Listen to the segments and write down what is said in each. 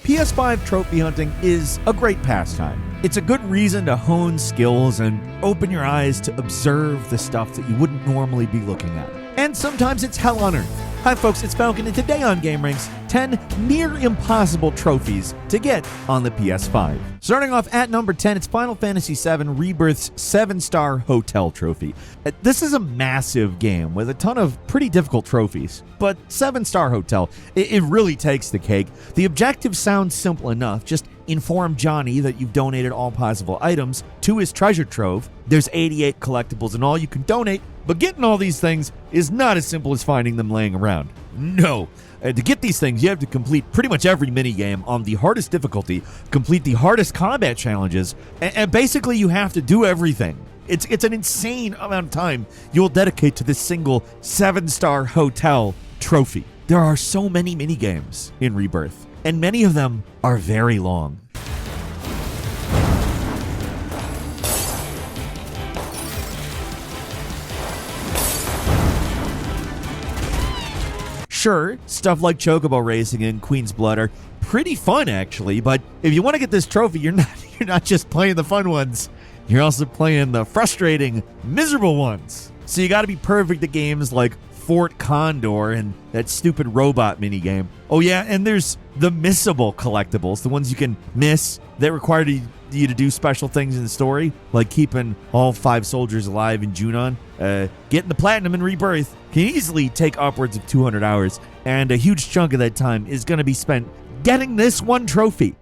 PS5 trophy hunting is a great pastime. It's a good reason to hone skills and open your eyes to observe the stuff that you wouldn't normally be looking at. And sometimes it's hell on earth. Hi folks, it's Falcon, and today on gameranx, 10 near impossible trophies to get on the PS5. Starting off at number 10, it's Final Fantasy VII Rebirth's 7-star hotel trophy. This is a massive game with a ton of pretty difficult trophies, but 7-star hotel, it really takes the cake. The objective sounds simple enough. Just inform Johnny that you've donated all possible items to his treasure trove. There's 88 collectibles and all you can donate, but getting all these things is not as simple as finding them laying around. No. To get these things, you have to complete pretty much every minigame on the hardest difficulty, complete the hardest combat challenges, and basically you have to do everything. It's an insane amount of time you'll dedicate to this single 7-star hotel trophy. There are so many minigames in Rebirth, and many of them are very long. Sure, stuff like Chocobo Racing and Queen's Blood are pretty fun actually, but if you want to get this trophy, you're not just playing the fun ones, you're also playing the frustrating, miserable ones. So you gotta be perfect at games like Fort Condor and that stupid robot minigame. Oh yeah, and there's the missable collectibles, the ones you can miss that require you to do special things in the story, like keeping all 5 soldiers alive in Junon. Getting the platinum in Rebirth can easily take upwards of 200 hours, and a huge chunk of that time is going to be spent getting this one trophy.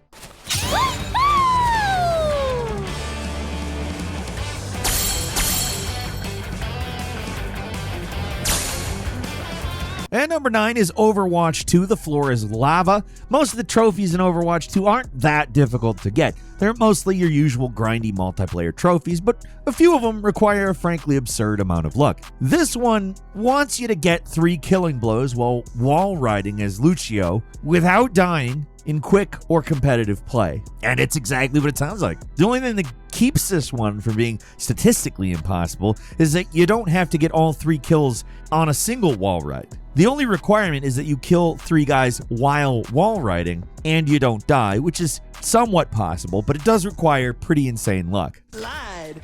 And number 9 is Overwatch 2, The Floor is Lava. Most of the trophies in Overwatch 2 aren't that difficult to get. They're mostly your usual grindy multiplayer trophies, but a few of them require a frankly absurd amount of luck. This one wants you to get 3 killing blows while wall riding as Lucio without dying in quick or competitive play. And it's exactly what it sounds like. The only thing that keeps this one from being statistically impossible is that you don't have to get all 3 kills on a single wall ride. The only requirement is that you kill 3 guys while wall riding and you don't die, which is somewhat possible, but it does require pretty insane luck. Lied.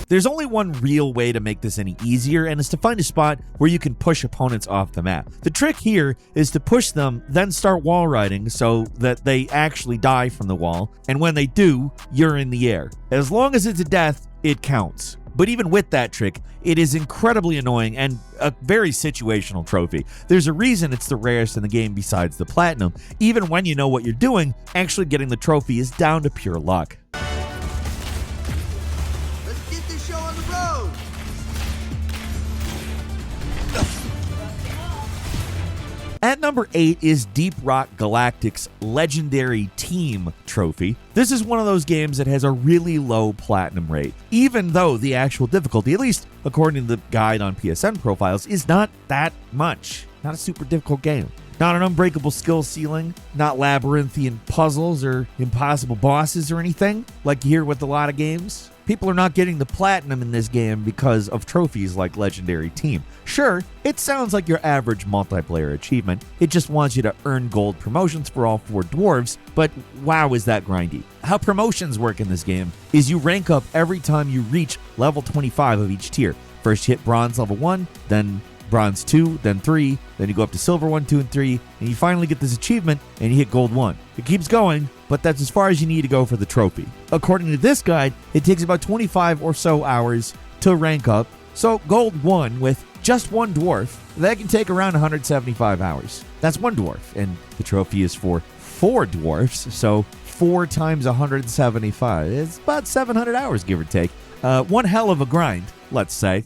There's only one real way to make this any easier, and it's to find a spot where you can push opponents off the map. The trick here is to push them, then start wall riding so that they actually die from the wall, and when they do, you're in the air. As long as it's a death, it counts. But even with that trick, it is incredibly annoying and a very situational trophy. There's a reason it's the rarest in the game besides the platinum. Even when you know what you're doing, actually getting the trophy is down to pure luck. At number 8 is Deep Rock Galactic's Legendary Team trophy. This is one of those games that has a really low platinum rate, even though the actual difficulty, at least according to the guide on PSN profiles, is not that much. Not a super difficult game. Not an unbreakable skill ceiling, not labyrinthian puzzles or impossible bosses or anything, like you hear with a lot of games. People are not getting the platinum in this game because of trophies like Legendary Team. Sure, it sounds like your average multiplayer achievement. It just wants you to earn gold promotions for all 4 dwarves, but wow, is that grindy. How promotions work in this game is you rank up every time you reach level 25 of each tier. First you hit bronze level 1, then bronze 2, then 3, then you go up to silver 1, 2, and 3, and you finally get this achievement and you hit gold 1. It keeps going, but that's as far as you need to go for the trophy. According to this guide, it takes about 25 or so hours to rank up, so gold 1 with just 1 dwarf, that can take around 175 hours. That's 1 dwarf, and the trophy is for 4 dwarfs, so 4 times 175. It's about 700 hours, give or take. One hell of a grind, let's say.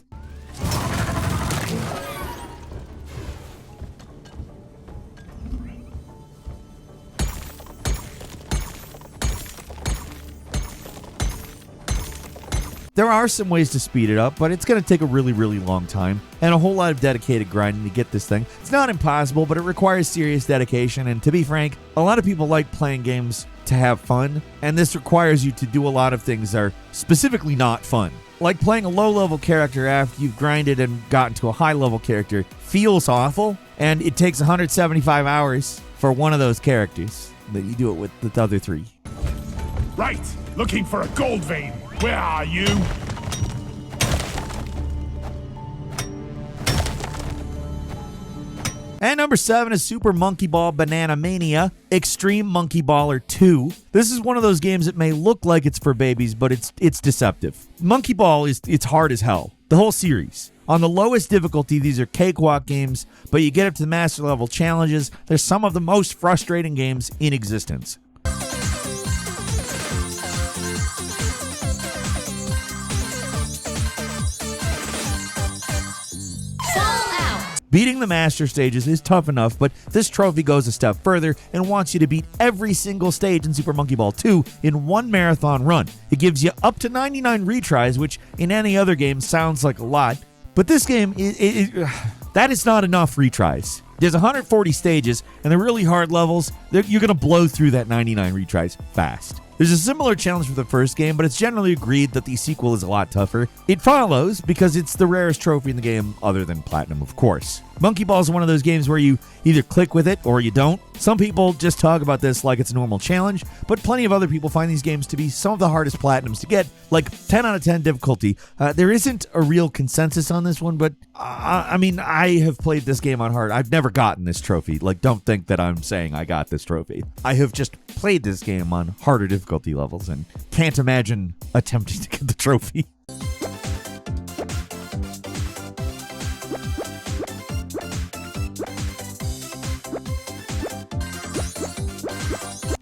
There are some ways to speed it up, but it's going to take a really, really long time and a whole lot of dedicated grinding to get this thing. It's not impossible, but it requires serious dedication, and to be frank, a lot of people like playing games to have fun, and this requires you to do a lot of things that are specifically not fun. Like playing a low-level character after you've grinded and gotten to a high-level character feels awful, and it takes 175 hours for one of those characters. Then you do it with the other 3. Right, looking for a gold vein. Where are you? And number 7 is Super Monkey Ball Banana Mania Extreme Monkey Baller 2. This is one of those games that may look like it's for babies, but it's deceptive. Monkey Ball it's hard as hell. The whole series. On the lowest difficulty, these are cakewalk games, but you get up to the master level challenges, they're some of the most frustrating games in existence. Beating the master stages is tough enough, but this trophy goes a step further and wants you to beat every single stage in Super Monkey Ball 2 in one marathon run. It gives you up to 99 retries, which in any other game sounds like a lot, but this game, that is not enough retries. There's 140 stages, and the really hard levels, you're going to blow through that 99 retries fast. There's a similar challenge for the first game, but it's generally agreed that the sequel is a lot tougher. It follows because it's the rarest trophy in the game, other than Platinum, of course. Monkey Ball is one of those games where you either click with it or you don't. Some people just talk about this like it's a normal challenge, but plenty of other people find these games to be some of the hardest Platinums to get, like 10 out of 10 difficulty. There isn't a real consensus on this one, but I have played this game on hard. I've never gotten this trophy. Like, don't think that I'm saying I got this trophy. I have just played this game on harder difficulty levels and can't imagine attempting to get the trophy.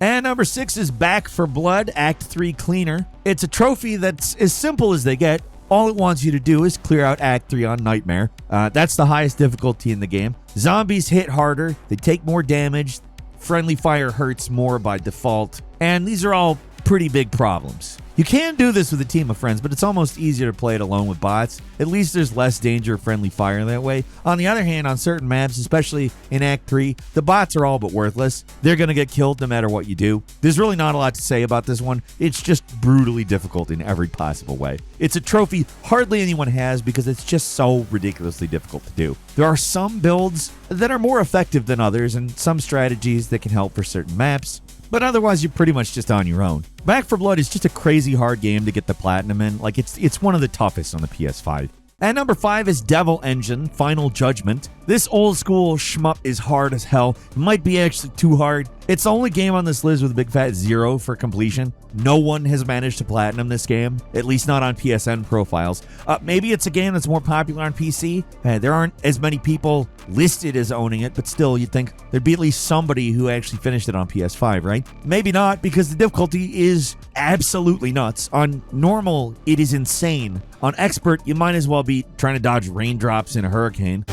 And number 6 is Back for Blood, Act 3 Cleaner. It's a trophy that's as simple as they get. All it wants you to do is clear out Act 3 on Nightmare. That's the highest difficulty in the game. Zombies hit harder, they take more damage, friendly fire hurts more by default, and these are all pretty big problems. You can do this with a team of friends, but it's almost easier to play it alone with bots. At least there's less danger of friendly fire that way. On the other hand, on certain maps, especially in Act 3, the bots are all but worthless. They're going to get killed no matter what you do. There's really not a lot to say about this one. It's just brutally difficult in every possible way. It's a trophy hardly anyone has because it's just so ridiculously difficult to do. There are some builds that are more effective than others and some strategies that can help for certain maps, but otherwise you're pretty much just on your own. Back for Blood is just a crazy hard game to get the platinum in. Like, it's one of the toughest on the PS5. And number 5 is Devil Engine, Final Judgment. This old school shmup is hard as hell. It might be actually too hard. It's the only game on this list with a big fat 0 for completion. No one has managed to platinum this game, at least not on PSN profiles. Maybe it's a game that's more popular on PC. There aren't as many people listed as owning it, but still, you'd think there'd be at least somebody who actually finished it on PS5, right? Maybe not, because the difficulty is absolutely nuts. On normal, it is insane. On expert, you might as well be trying to dodge raindrops in a hurricane.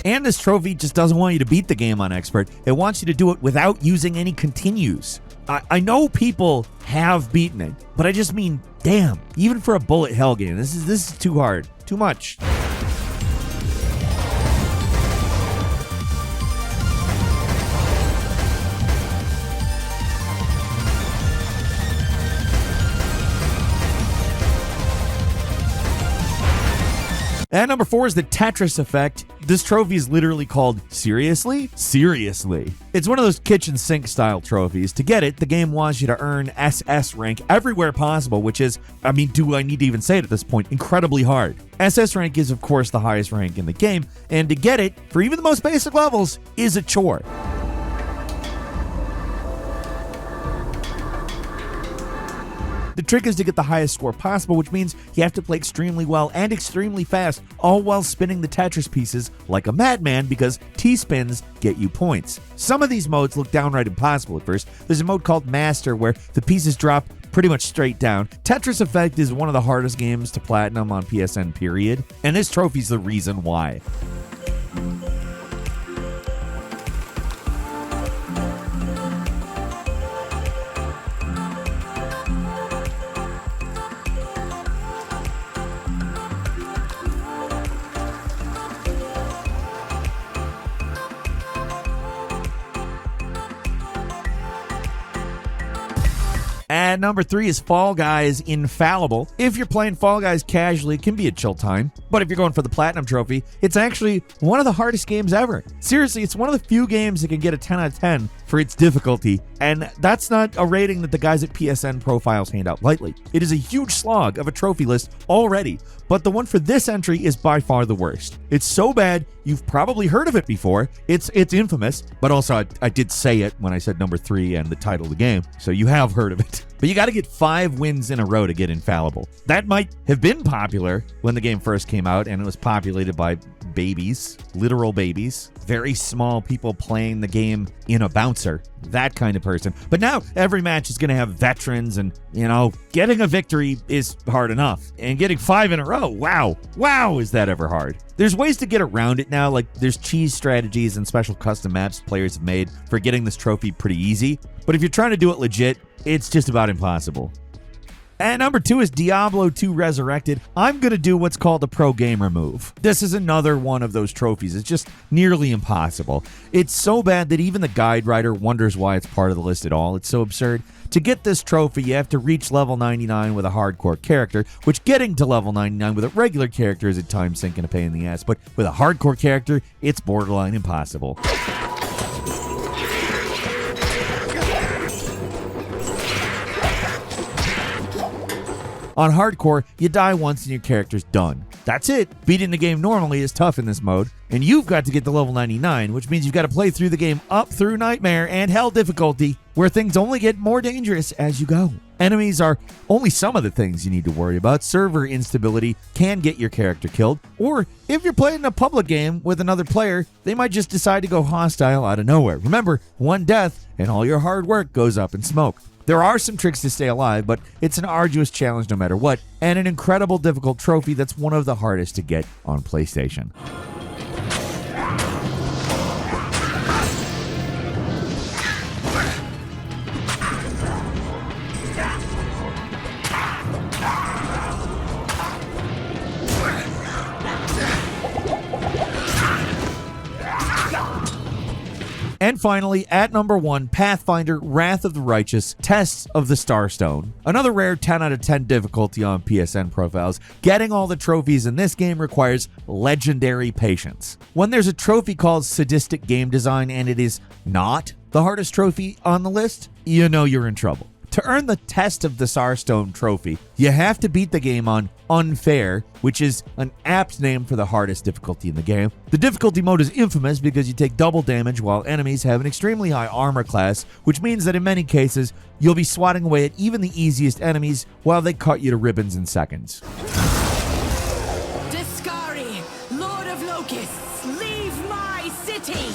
And this trophy just doesn't want you to beat the game on expert. It wants you to do it without using any continues. I know people have beaten it, but I just mean, damn, even for a bullet hell game, this is too hard, too much. And number 4 is the Tetris Effect. This trophy is literally called Seriously? Seriously. It's one of those kitchen sink style trophies. To get it, the game wants you to earn SS rank everywhere possible, which is, do I need to even say it at this point, incredibly hard. SS rank is, of course, the highest rank in the game, and to get it, for even the most basic levels, is a chore. The trick is to get the highest score possible, which means you have to play extremely well and extremely fast, all while spinning the Tetris pieces like a madman, because T-spins get you points. Some of these modes look downright impossible at first. There's a mode called Master where the pieces drop pretty much straight down. Tetris Effect is one of the hardest games to platinum on PSN, period, and this trophy's the reason why. And number 3 is Fall Guys Infallible. If you're playing Fall Guys casually, it can be a chill time. But if you're going for the Platinum Trophy, it's actually one of the hardest games ever. Seriously, it's one of the few games that can get a 10 out of 10 for its difficulty. And that's not a rating that the guys at PSN Profiles hand out lightly. It is a huge slog of a trophy list already. But the one for this entry is by far the worst. It's so bad, you've probably heard of it before. It's infamous, but also I did say it when I said number 3 and the title of the game, so you have heard of it. But you got to get 5 wins in a row to get Infallible. That might have been popular when the game first came out, and it was populated by babies, literal babies, very small people playing the game in a bouncer, that kind of person. But now every match is going to have veterans, and, getting a victory is hard enough. And getting 5 in a row, wow, is that ever hard? There's ways to get around it now, like there's cheese strategies and special custom maps players have made for getting this trophy pretty easy. But if you're trying to do it legit, it's just about impossible. And number 2 is Diablo 2 Resurrected. I'm going to do what's called a pro gamer move. This is another one of those trophies. It's just nearly impossible. It's so bad that even the guide writer wonders why it's part of the list at all. It's so absurd. To get this trophy, you have to reach level 99 with a hardcore character, which getting to level 99 with a regular character is a time sink and a pain in the ass. But with a hardcore character, it's borderline impossible. On hardcore, you die once and your character's done. That's it. Beating the game normally is tough in this mode, and you've got to get to level 99, which means you've got to play through the game up through Nightmare and Hell difficulty, where things only get more dangerous as you go. Enemies are only some of the things you need to worry about. Server instability can get your character killed, or if you're playing a public game with another player, they might just decide to go hostile out of nowhere. Remember, one death and all your hard work goes up in smoke. There are some tricks to stay alive, but it's an arduous challenge no matter what, and an incredible difficult trophy that's one of the hardest to get on PlayStation. And finally, at number 1, Pathfinder Wrath of the Righteous Tests of the Starstone. Another rare 10 out of 10 difficulty on PSN Profiles. Getting all the trophies in this game requires legendary patience. When there's a trophy called Sadistic Game Design and it is not the hardest trophy on the list, you know you're in trouble. To earn the Test of the Starstone trophy, you have to beat the game on Unfair, which is an apt name for the hardest difficulty in the game. The difficulty mode is infamous because you take double damage while enemies have an extremely high armor class, which means that in many cases, you'll be swatting away at even the easiest enemies while they cut you to ribbons in seconds. Discari, Lord of Locusts, leave my city!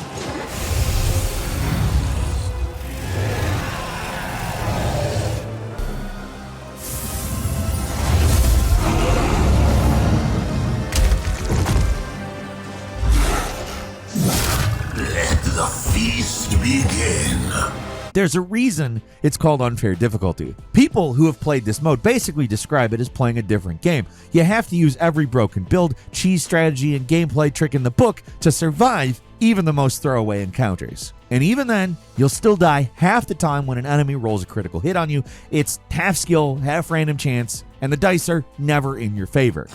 The feast begin. There's a reason it's called Unfair Difficulty. People who have played this mode basically describe it as playing a different game. You have to use every broken build, cheese strategy, and gameplay trick in the book to survive even the most throwaway encounters. And even then, you'll still die half the time when an enemy rolls a critical hit on you. It's half skill, half random chance, and the dice are never in your favor.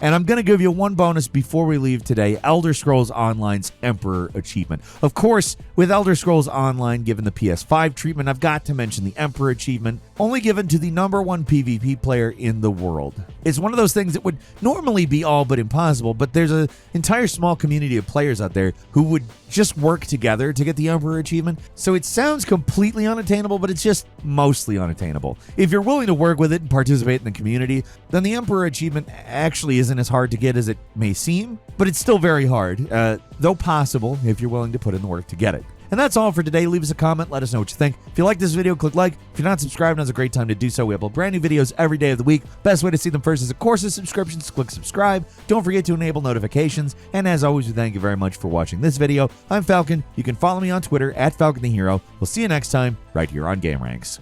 And I'm going to give you one bonus before we leave today, Elder Scrolls Online's Emperor Achievement. Of course, with Elder Scrolls Online given the PS5 treatment, I've got to mention the Emperor Achievement, only given to the #1 PvP player in the world. It's one of those things that would normally be all but impossible, but there's an entire small community of players out there who would just work together to get the Emperor Achievement. So it sounds completely unattainable, but it's just mostly unattainable. If you're willing to work with it and participate in the community, then the Emperor Achievement actually isn't as hard to get as it may seem, but it's still very hard, though possible if you're willing to put in the work to get it. And that's all for today. Leave us a comment. Let us know what you think. If you like this video, click like. If you're not subscribed, now's a great time to do so. We upload brand new videos every day of the week. Best way to see them first is, of course, the subscriptions. Click subscribe. Don't forget to enable notifications. And as always, we thank you very much for watching this video. I'm Falcon. You can follow me on Twitter @FalconTheHero. We'll see you next time right here on gameranx.